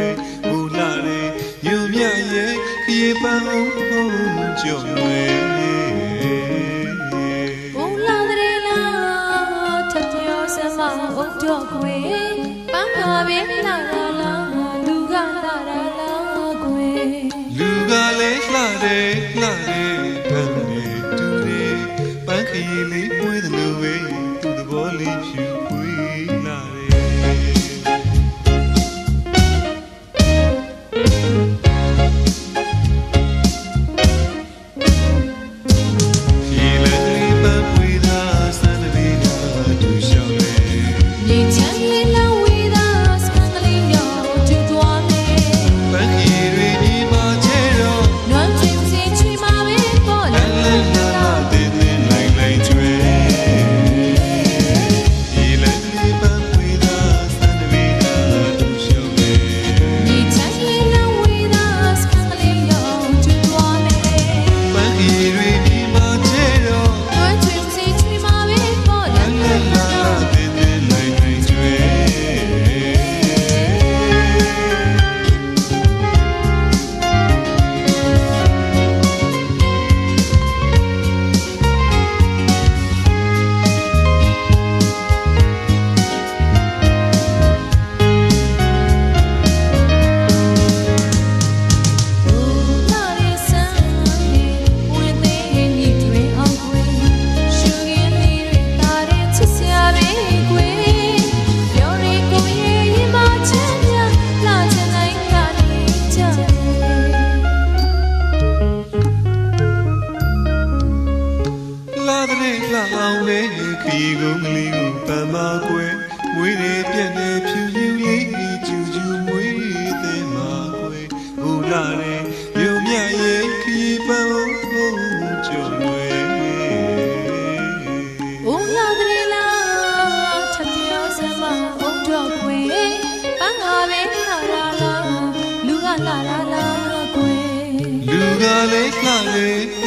ယ်ဘူလာတယ်ညူမြရဲ့ခရီးပန်းဦးကြုံွယ်ဘူလာတယ်လားထပ်ပြောစမဦးတော့ခွေပန်းပါပဲလာလာလူကလာလာခွေလူကလည်းလှတယ်လှတယ်ပန်းနေတူတယ်ပန်းခရီးလေးဝေးတယ်လို့ပဲသူ့သဘောလေးဖြူဝေးလာအောင်လေခီကုန်းကလေးကိုပန်းပါကွယ်မွေးရပြက်နေဖြူဖြူလေးကျူကျူမွေးသေးမှာကွယ်ဘူလာတယ်မြုံမြရဲ့ခီပန်းကြုံွယ်ဘူလာတယ်လားထပ်ပြောစမဦးတော့ခွေပန်းပါပဲလာလာလူကလာလာခွေလူကလည်းလှတယ်